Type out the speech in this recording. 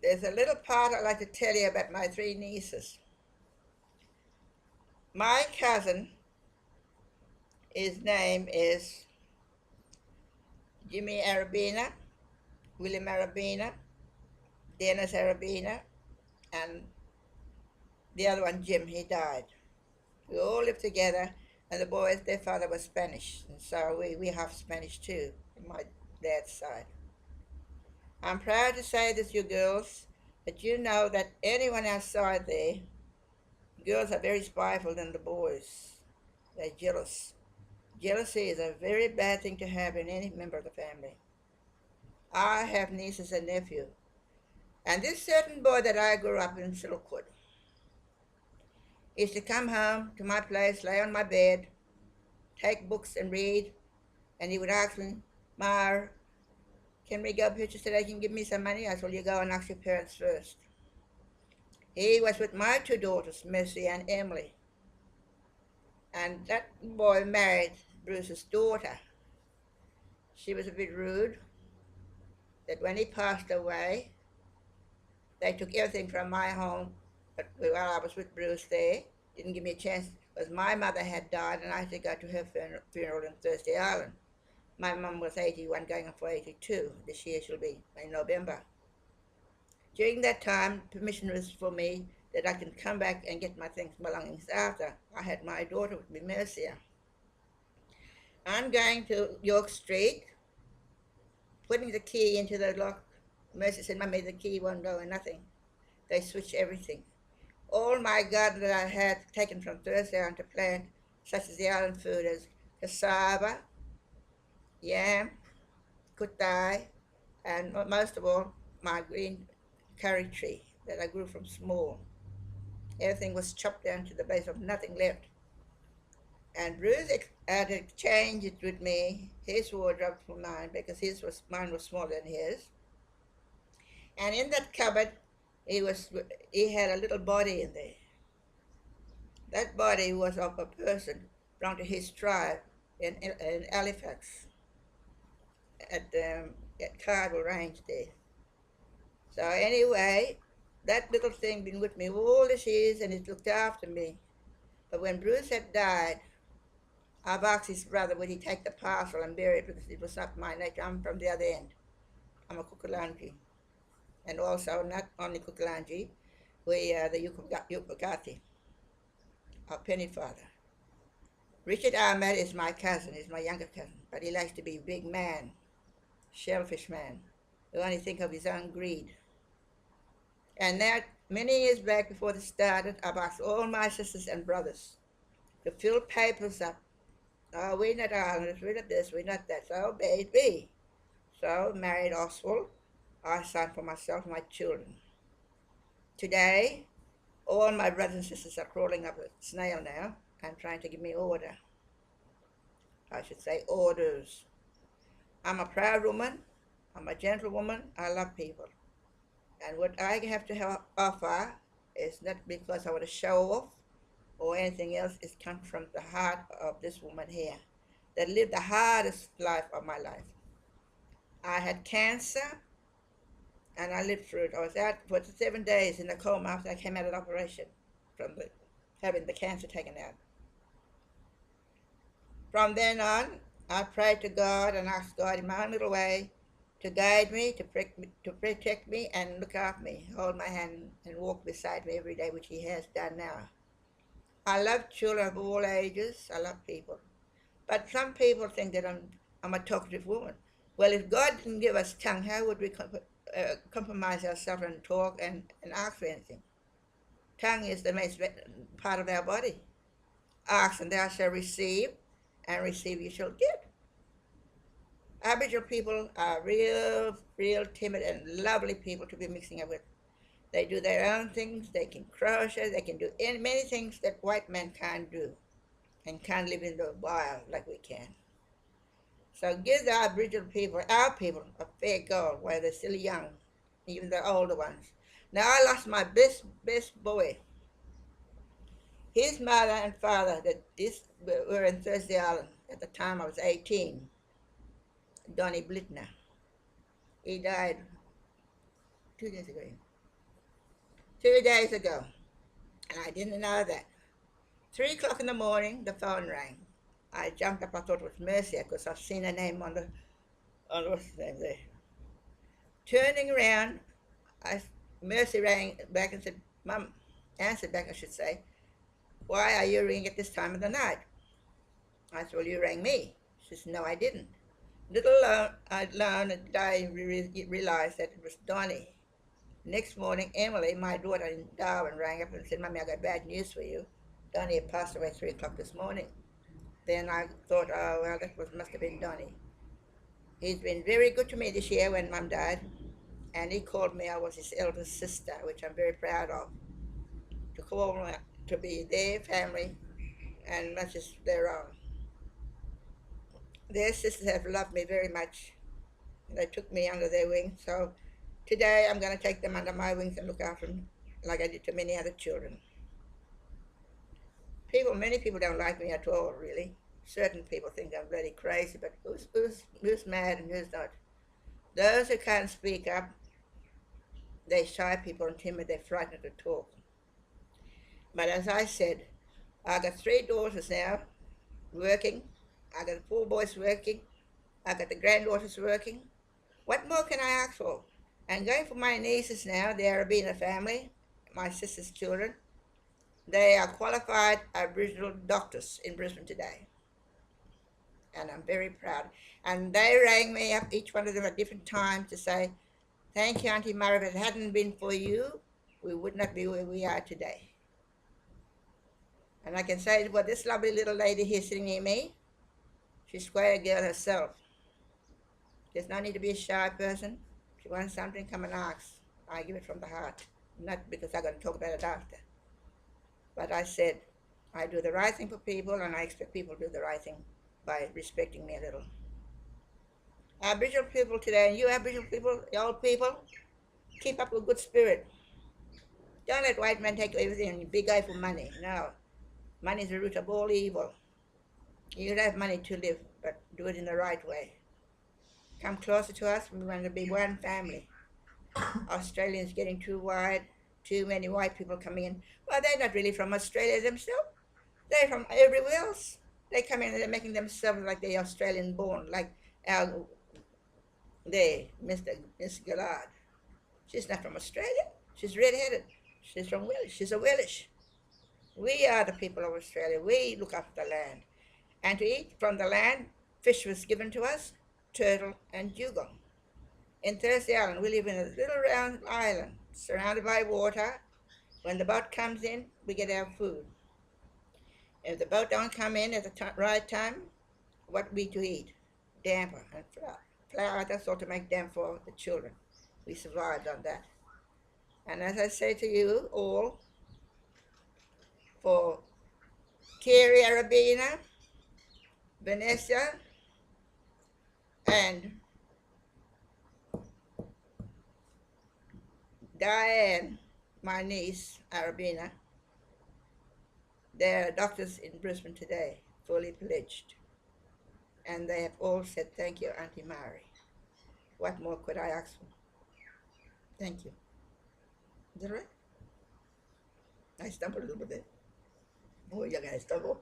there's a little part I'd like to tell you about my three nieces. My cousin, his name is Jimmy Arabina, William Arabina, Dennis Arabina, and the other one, Jim, he died. We all lived together, and the boys, their father was Spanish, and so we have Spanish too, on my dad's side. I'm proud to say this, you girls, that you know that anyone outside there, girls are very spiteful than the boys. They're jealous. Jealousy is a very bad thing to have in any member of the family. I have nieces and nephews, and this certain boy that I grew up in Silkwood used to come home to my place, lay on my bed, take books and read, and he would ask me, "Ma, can we go pictures today? Can you give me some money?" I said, "You go and ask your parents first." He was with my two daughters, Mercy and Emily, and that boy married Bruce's daughter. She was a bit rude, that when he passed away, they took everything from my home, but while I was with Bruce there, didn't give me a chance, because my mother had died and I had to go to her funeral in Thursday Island. My mum was 81, going on for 82. This year she'll be in November. During that time, permission was for me that I can come back and get my things, belongings after. I had my daughter with me, Mercia. I'm going to York Street, putting the key into the lock. Mercy said, "Mummy, the key won't go and nothing." They switched everything. All my garden that I had taken from Thursday on to plant, such as the island food, as cassava, yam, kutai, and most of all, my green curry tree that I grew from small. Everything was chopped down to the base of nothing left. And Bruce had exchanged it with me, his wardrobe for mine, because mine was smaller than his. And in that cupboard, he had a little body in there. That body was of a person belonged to his tribe in Halifax at Cargill Range there. So anyway, that little thing been with me all these years, and it looked after me. But when Bruce had died, I've asked his brother would he take the parcel and bury it, because it was not my nature. I'm from the other end. I'm a Kukulanji. And also not only Kukulanji, we are the Yupagati, our penny father. Richard Ahmed is my cousin, he's my younger cousin, but he likes to be a big man, shellfish man, who only think of his own greed. And that many years back, before this started, I've asked all my sisters and brothers to fill papers up. "Oh, we're not Islanders, we're not this, we're not that." So obeyed me. So married Oswald, I signed for myself and my children. Today, all my brothers and sisters are crawling up a snail now and trying to give me order. I should say orders. I'm a proud woman, I'm a gentlewoman, I love people. And what I have to offer is not because I want to show off or anything else. It comes from the heart of this woman here that lived the hardest life of my life. I had cancer and I lived through it. I was out for 7 days in a coma after I came out of the operation from having the cancer taken out. From then on, I prayed to God and asked God in my own little way to guide me, to protect me, and look after me, hold my hand and walk beside me every day, which He has done now. I love children of all ages. I love people. But some people think that I'm a talkative woman. Well, if God didn't give us tongue, how would we compromise ourselves and talk and ask for anything? Tongue is the main part of our body. Ask and thou shalt receive, and receive you shall get. Aboriginal people are real timid and lovely people to be mixing up with. They do their own things, they can crochet, they can do many things that white men can't do and can't live in the wild like we can. So give the Aboriginal people, our people, a fair go while they're still young, even the older ones. Now I lost my best boy. His mother and father were in Thursday Island at the time I was 18. Donnie Blitner. He died 2 days ago. 2 days ago, and I didn't know that. 3 o'clock in the morning, the phone rang. I jumped up. I thought it was Mercy because I've seen her name on what's the name there. Turning around, I Mercy rang back and said, "Mum," answered back, I should say, "Why are you ringing at this time of the night?" I said, "Well, you rang me." She said, "No, I didn't." Little did I realize that it was Donnie. Next morning, Emily, my daughter in Darwin, rang up and said, "Mummy, I got bad news for you. Donnie had passed away at 3 o'clock this morning." Then I thought, oh, well, must have been Donnie. He's been very good to me this year when Mum died, and he called me. I was his eldest sister, which I'm very proud of. To call me, to be their family and not just their own. Their sisters have loved me very much. They took me under their wing. So today I'm going to take them under my wings and look after them like I did to many other children. Many people don't like me at all, really. Certain people think I'm bloody crazy, but who's mad and who's not? Those who can't speak up, they're shy people and timid, they're frightened to talk. But as I said, I got 3 daughters now working. I got 4 boys working. I got the granddaughters working. What more can I ask for? And going for my nieces now, the Arabina family, my sister's children, they are qualified Aboriginal doctors in Brisbane today. And I'm very proud. And they rang me up, each one of them at different times, to say, "Thank you, Auntie Mara. If it hadn't been for you, we would not be where we are today." And I can say, well, this lovely little lady here sitting near me, she's quite a girl herself. There's no need to be a shy person. If you want something, come and ask. I give it from the heart, not because I'm going to talk about it after. But I said, I do the right thing for people, and I expect people to do the right thing by respecting me a little. Aboriginal people today, and you Aboriginal people, the old people, keep up a good spirit. Don't let white men take everything and big eye for money. No. Money is the root of all evil. You don't have money to live, but do it in the right way. Come closer to us. We want to be one family. Australians getting too wide, too many white people coming in. Well, they're not really from Australia themselves. They're from everywhere else. They come in and they're making themselves like they're Australian born, like our, Miss Gillard. She's not from Australia. She's red-headed. She's from Welsh. She's a Welsh. We are the people of Australia. We look after the land. And to eat from the land, fish was given to us, turtle and dugong. In Thursday Island, we live in a little round island surrounded by water. When the boat comes in, we get our food. If the boat don't come in at the right time, what we to eat? Damper and flour. Flour, that's all to make damp for the children. We survived on that. And as I say to you all, for Kerry Arabina, Vanessa, and Diane, my niece, Arabina, they're doctors in Brisbane today, fully pledged. And they have all said, "Thank you, Auntie Mary." What more could I ask for? Thank you. Is that right? I stumbled a little bit. Oh, you guys stumbled.